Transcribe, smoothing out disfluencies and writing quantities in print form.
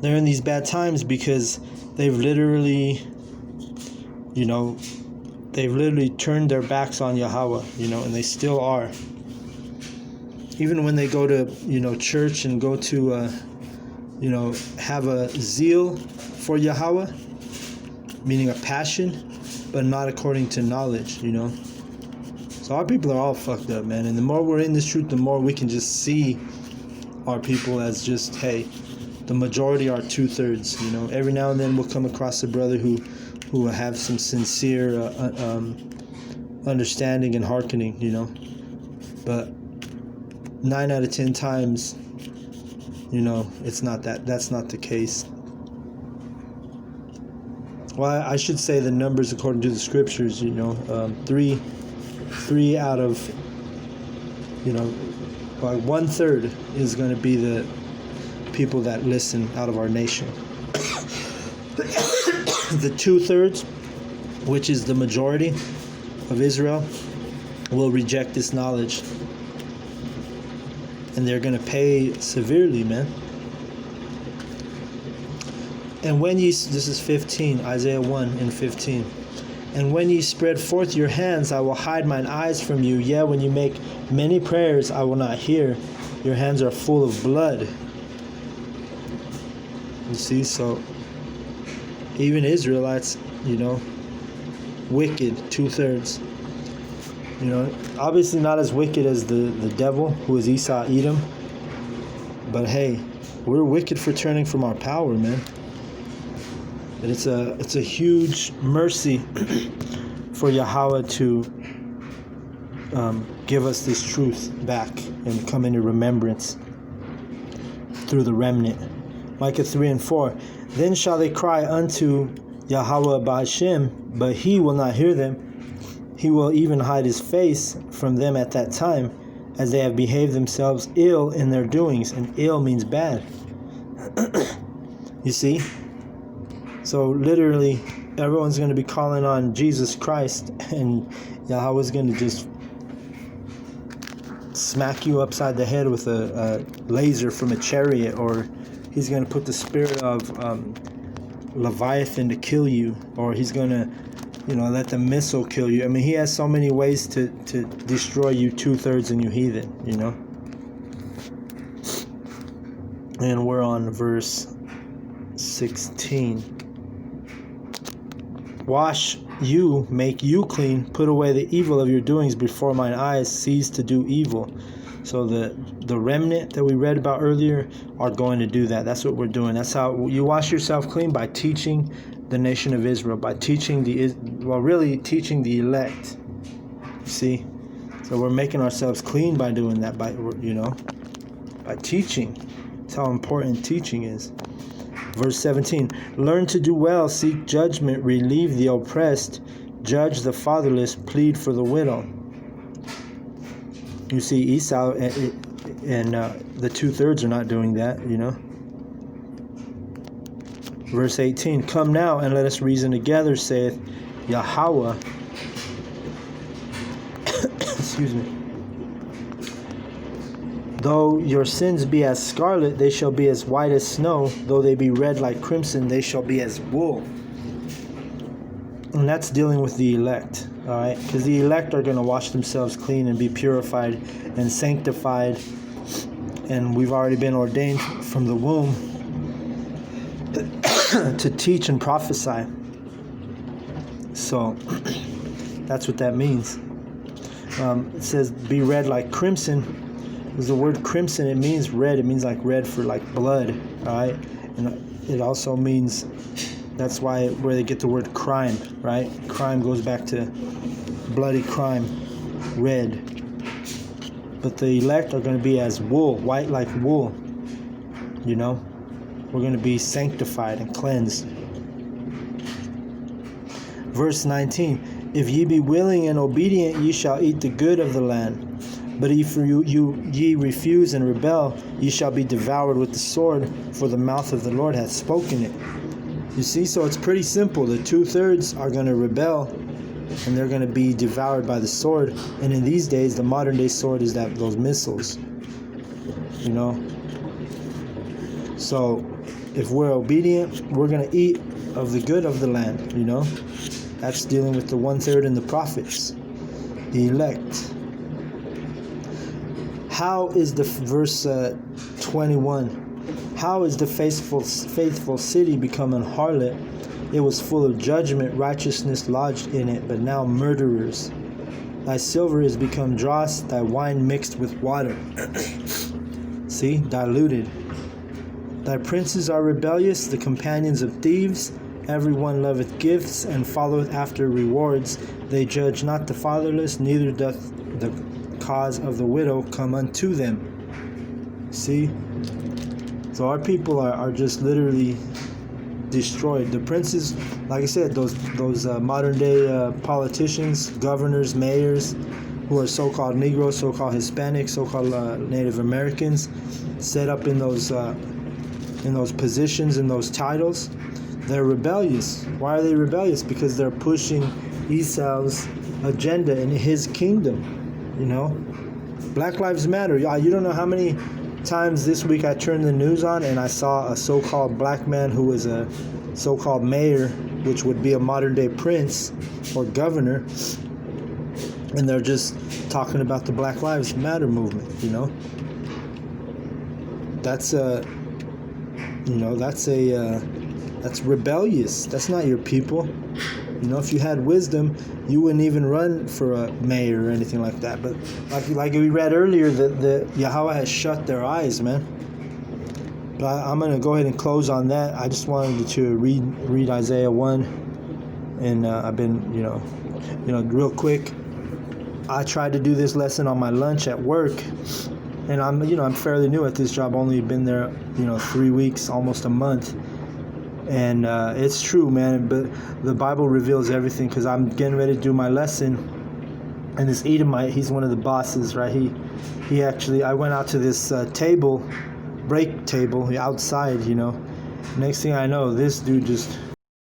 They're in these bad times because they've literally, turned their backs on Yahweh, and they still are. Even when they go to, church and go to, have a zeal for Yahweh, meaning a passion, but not according to knowledge, So our people are all fucked up, man. And the more we're in this truth, the more we can just see our people as just, hey, the majority are 2/3, Every now and then we'll come across a brother who will have some sincere understanding and hearkening, But 9 out of 10 times, it's not that's not the case. Well, I should say the numbers according to the scriptures, three out of, like 1/3 is going to be the people that listen out of our nation. The 2/3, which is the majority of Israel, will reject this knowledge. And they're going to pay severely, man. And when ye, this is 15, Isaiah 1 and 15. And when ye spread forth your hands, I will hide mine eyes from you. Yea, when you make many prayers, I will not hear. Your hands are full of blood. You see, so even Israelites, wicked, 2/3. Obviously not as wicked as the devil, who is Esau, Edom. But hey, we're wicked for turning from our power, man. And it's a huge mercy for Yahweh to give us this truth back and come into remembrance through the remnant. Micah 3 and 4. Then shall they cry unto Yahweh Ba'ashem, but he will not hear them. He will even hide his face from them at that time, as they have behaved themselves ill in their doings. And ill means bad. You see? So literally, everyone's going to be calling on Jesus Christ, and Yahweh's going to just smack you upside the head with a laser from a chariot, or he's going to put the spirit of Leviathan to kill you, or he's going to, let the missile kill you. I mean, he has so many ways to destroy you 2/3 and you heathen, And we're on verse 16. Wash you, make you clean, put away the evil of your doings before mine eyes, cease to do evil. So the remnant that we read about earlier are going to do that. That's what we're doing. That's how you wash yourself clean, by teaching the nation of Israel, by teaching teaching the elect. See? So we're making ourselves clean by doing that, by teaching. That's how important teaching is. Verse 17, learn to do well, seek judgment, relieve the oppressed, judge the fatherless, plead for the widow. You see, Esau and the 2/3 are not doing that, Verse 18, come now and let us reason together, saith Yahweh. Excuse me. Though your sins be as scarlet, they shall be as white as snow. Though they be red like crimson, they shall be as wool. And that's dealing with the elect, all right? Because the elect are going to wash themselves clean and be purified and sanctified. And we've already been ordained from the womb to teach and prophesy. So that's what that means. It says, be red like crimson. Because the word crimson, it means red. It means like red for like blood, all right? And it also means, that's where they get the word crime, right? Crime goes back to bloody crime, red. But the elect are going to be as wool, white like wool, We're going to be sanctified and cleansed. Verse 19, if ye be willing and obedient, ye shall eat the good of the land. But if ye refuse and rebel, ye shall be devoured with the sword, for the mouth of the Lord hath spoken it. You see, so it's pretty simple. The 2/3 are going to rebel, and they're going to be devoured by the sword. And in these days, the modern day sword is those missiles. So if we're obedient, we're going to eat of the good of the land, you know. That's dealing with the 1/3 and the prophets, the elect. How is the verse 21? How is the faithful city become an harlot? It was full of judgment, righteousness lodged in it, but now murderers. Thy silver is become dross, thy wine mixed with water. See, diluted. Thy princes are rebellious, the companions of thieves. Everyone loveth gifts, and followeth after rewards. They judge not the fatherless, neither doth the cause of the widow come unto them. See? So our people are just literally destroyed. The princes, like I said, those modern day politicians, governors, mayors, who are so-called Negroes, so-called Hispanics, so-called Native Americans, set up in those positions, in those titles, they're rebellious. Why are they rebellious? Because they're pushing Esau's agenda in his kingdom. You know, Black Lives Matter. You don't know how many times this week I turned the news on and I saw a so-called black man who was a so-called mayor, which would be a modern-day prince or governor, and they're just talking about the Black Lives Matter movement. You know, that's that's rebellious. That's not your people. You know, if you had wisdom, you wouldn't even run for a mayor or anything like that. But like we read earlier, the Yahweh has shut their eyes, man. But I'm going to go ahead and close on that. I just wanted to read Isaiah 1. And I've been, real quick. I tried to do this lesson on my lunch at work. And I'm fairly new at this job. Only been there, 3 weeks, almost a month. And it's true, man, but the Bible reveals everything, because I'm getting ready to do my lesson, and this Edomite, he's one of the bosses, right? He actually, I went out to this break table outside, Next thing I know, this dude just